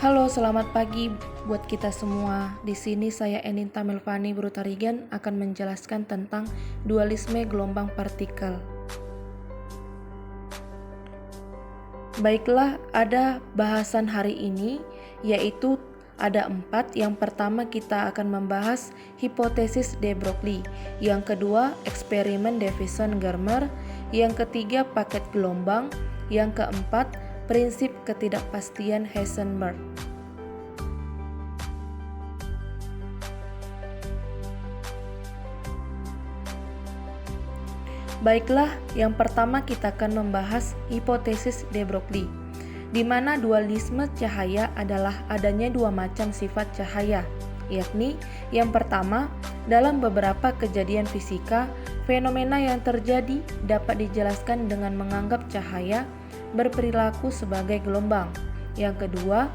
Halo, selamat pagi buat kita semua. Di sini saya Eninta Melvani Brutarigan akan menjelaskan tentang dualisme gelombang partikel. Baiklah, ada bahasan hari ini, yaitu ada 4. Yang pertama kita akan membahas hipotesis de Broglie. Yang kedua, eksperimen Davison-Germer. Yang ketiga, paket gelombang. Yang keempat, prinsip ketidakpastian Heisenberg. Baiklah, yang pertama kita akan membahas hipotesis de Broglie, di mana dualisme cahaya adalah adanya dua macam sifat cahaya, yakni yang pertama, dalam beberapa kejadian fisika, fenomena yang terjadi dapat dijelaskan dengan menganggap cahaya berperilaku sebagai gelombang. Yang kedua,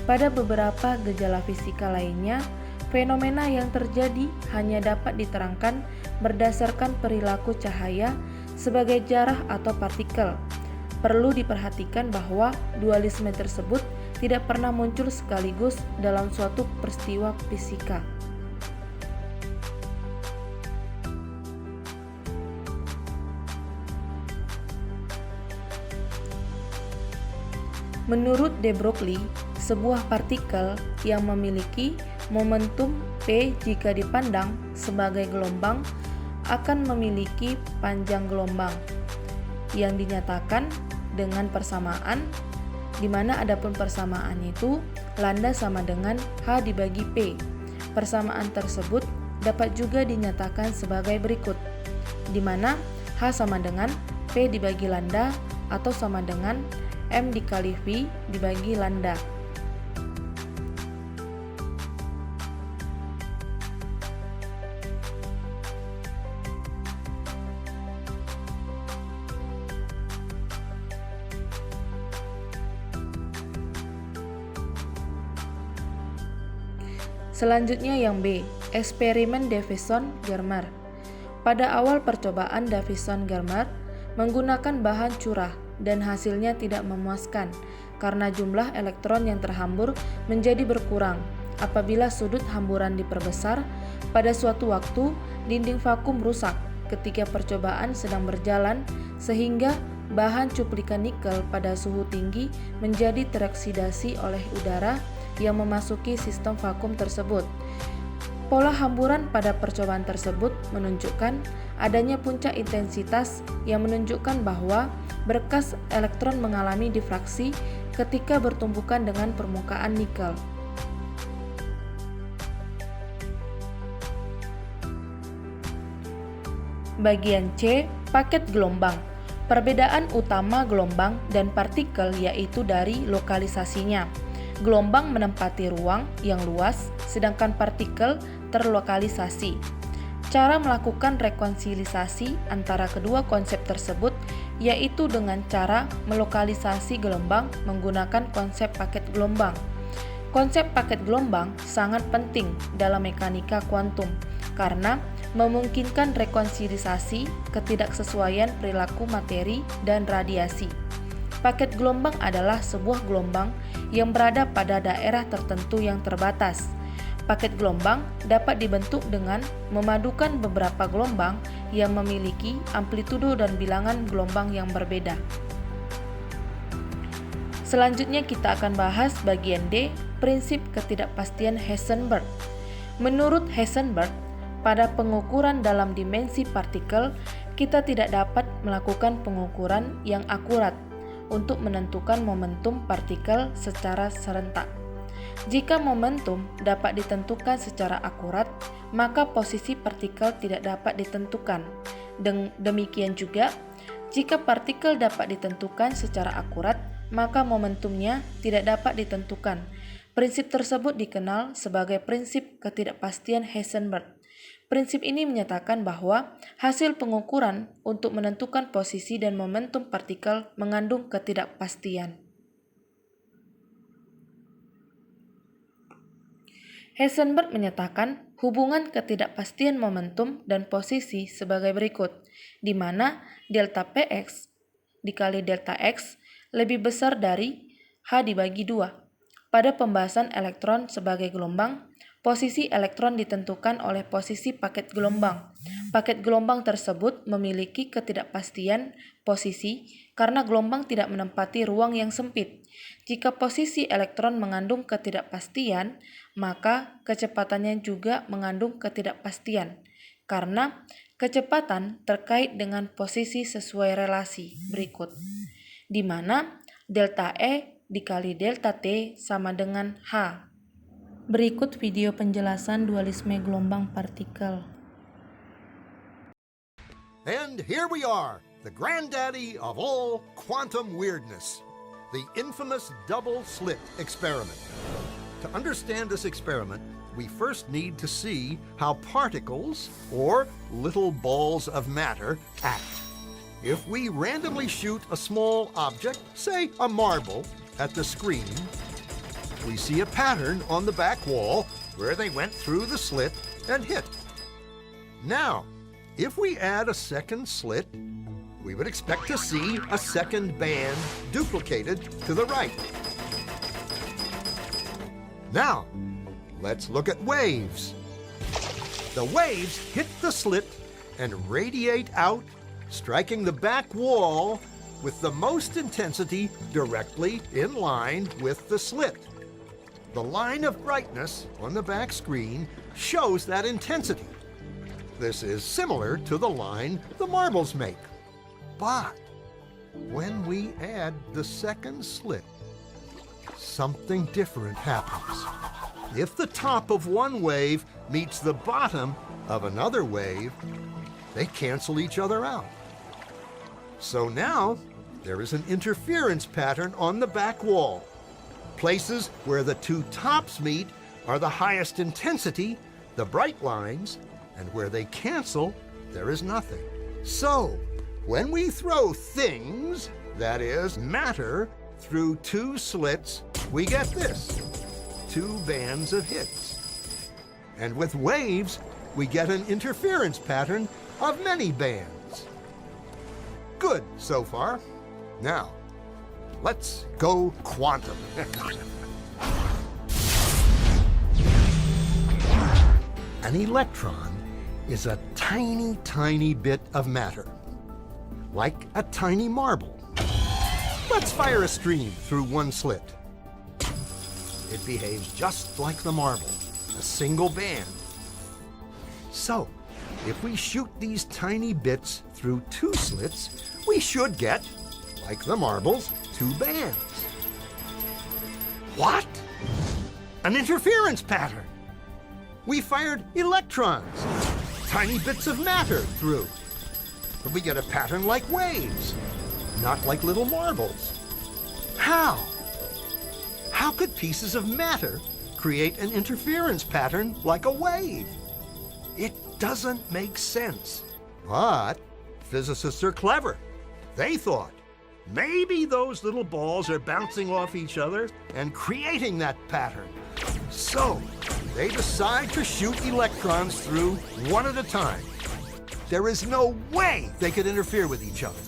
pada beberapa gejala fisika lainnya, fenomena yang terjadi hanya dapat diterangkan berdasarkan perilaku cahaya sebagai jarah atau partikel. Perlu diperhatikan bahwa dualisme tersebut tidak pernah muncul sekaligus dalam suatu peristiwa fisika. Menurut de Broglie, sebuah partikel yang memiliki momentum P jika dipandang sebagai gelombang akan memiliki panjang gelombang yang dinyatakan dengan persamaan, di mana adapun persamaannya itu lambda sama dengan H dibagi P. Persamaan tersebut dapat juga dinyatakan sebagai berikut, di mana H sama dengan P dibagi lambda atau sama dengan M dikali V dibagi lambda. Selanjutnya yang B, eksperimen Davison-Germer. Pada awal percobaan Davison-Germer menggunakan bahan curah dan hasilnya tidak memuaskan karena jumlah elektron yang terhambur menjadi berkurang. Apabila sudut hamburan diperbesar, pada suatu waktu dinding vakum rusak ketika percobaan sedang berjalan sehingga bahan cuplikan nikel pada suhu tinggi menjadi teroksidasi oleh udara yang memasuki sistem vakum tersebut. Pola hamburan pada percobaan tersebut menunjukkan adanya puncak intensitas yang menunjukkan bahwa berkas elektron mengalami difraksi ketika bertumbukan dengan permukaan nikel. Bagian C, paket gelombang. Perbedaan utama gelombang dan partikel yaitu dari lokalisasinya. Gelombang menempati ruang yang luas, sedangkan partikel terlokalisasi. Cara melakukan rekonsiliasi antara kedua konsep tersebut yaitu dengan cara melokalisasi gelombang menggunakan konsep paket gelombang. Konsep paket gelombang sangat penting dalam mekanika kuantum karena memungkinkan rekonsiliasi ketidaksesuaian perilaku materi dan radiasi. Paket gelombang adalah sebuah gelombang yang berada pada daerah tertentu yang terbatas. Paket gelombang dapat dibentuk dengan memadukan beberapa gelombang yang memiliki amplitudo dan bilangan gelombang yang berbeda. Selanjutnya kita akan bahas bagian D, prinsip ketidakpastian Heisenberg. Menurut Heisenberg, pada pengukuran dalam dimensi partikel, kita tidak dapat melakukan pengukuran yang akurat untuk menentukan momentum partikel secara serentak. Jika momentum dapat ditentukan secara akurat, maka posisi partikel tidak dapat ditentukan. Demikian juga, jika partikel dapat ditentukan secara akurat, maka momentumnya tidak dapat ditentukan. Prinsip tersebut dikenal sebagai prinsip ketidakpastian Heisenberg. Prinsip ini menyatakan bahwa hasil pengukuran untuk menentukan posisi dan momentum partikel mengandung ketidakpastian. Heisenberg menyatakan hubungan ketidakpastian momentum dan posisi sebagai berikut, di mana delta Px dikali delta X lebih besar dari H dibagi 2. Pada pembahasan elektron sebagai gelombang, posisi elektron ditentukan oleh posisi paket gelombang. Paket gelombang tersebut memiliki ketidakpastian posisi karena gelombang tidak menempati ruang yang sempit. Jika posisi elektron mengandung ketidakpastian, maka kecepatannya juga mengandung ketidakpastian, karena kecepatan terkait dengan posisi sesuai relasi berikut, di mana delta E dikali delta T sama dengan H. Berikut video penjelasan dualisme gelombang partikel. And here we are, the granddaddy of all quantum weirdness, the infamous double-slit experiment. To understand this experiment, we first need to see how particles, or little balls of matter, act. If we randomly shoot a small object, say a marble, at the screen, we see a pattern on the back wall where they went through the slit and hit. Now, if we add a second slit, we would expect to see a second band duplicated to the right. Now, let's look at waves. The waves hit the slit and radiate out, striking the back wall with the most intensity directly in line with the slit. The line of brightness on the back screen shows that intensity. This is similar to the line the marbles make. But when we add the second slit, something different happens. If the top of one wave meets the bottom of another wave, they cancel each other out. So now there is an interference pattern on the back wall. Places where the two tops meet are the highest intensity, the bright lines, and where they cancel, there is nothing. So, when we throw things, that is, matter, through two slits, we get this, two bands of hits. And with waves, we get an interference pattern of many bands. Good so far. Now, let's go quantum. An electron is a tiny, tiny bit of matter, like a tiny marble. Let's fire a stream through one slit. It behaves just like the marble, a single band. So, if we shoot these tiny bits through two slits, we should get, like the marbles, two bands. What? An interference pattern! We fired electrons, tiny bits of matter through. But we get a pattern like waves, not like little marbles. How? How could pieces of matter create an interference pattern like a wave? It doesn't make sense. But physicists are clever. They thought, maybe those little balls are bouncing off each other and creating that pattern. So, they decide to shoot electrons through one at a time. There is no way they could interfere with each other.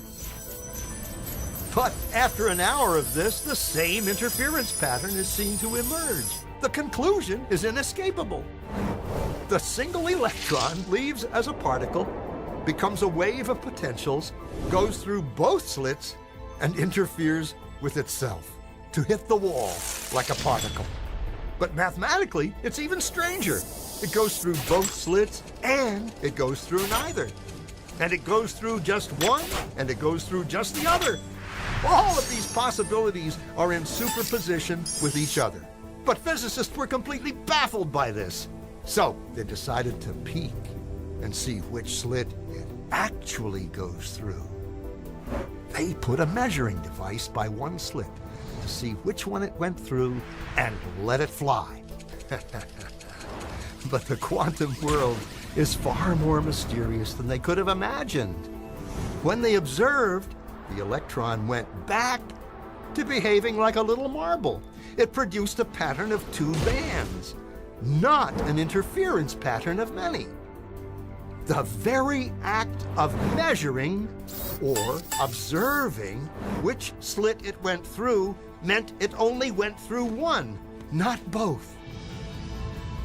But after an hour of this, the same interference pattern is seen to emerge. The conclusion is inescapable. The single electron leaves as a particle, becomes a wave of potentials, goes through both slits, and interferes with itself to hit the wall like a particle. But mathematically, it's even stranger. It goes through both slits, and it goes through neither. And it goes through just one, and it goes through just the other. All of these possibilities are in superposition with each other. But physicists were completely baffled by this. So they decided to peek and see which slit it actually goes through. They put a measuring device by one slit to see which one it went through and let it fly. But the quantum world is far more mysterious than they could have imagined. When they observed, the electron went back to behaving like a little marble. It produced a pattern of two bands, not an interference pattern of many. The very act of measuring or observing which slit it went through meant it only went through one, not both.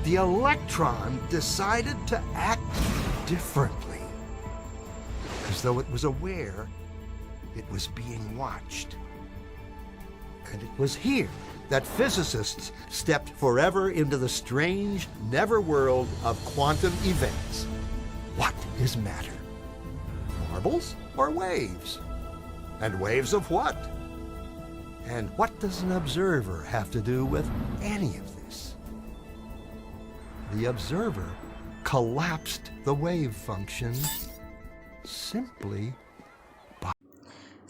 The electron decided to act differently, as though it was aware it was being watched. And it was here that physicists stepped forever into the strange, never world of quantum events. What is matter? Marbles or waves? And waves of what? And what does an observer have to do with any of this? The observer collapsed the wave function simply.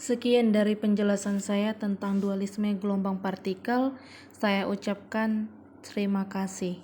Sekian dari penjelasan saya tentang dualisme gelombang partikel. Saya ucapkan terima kasih.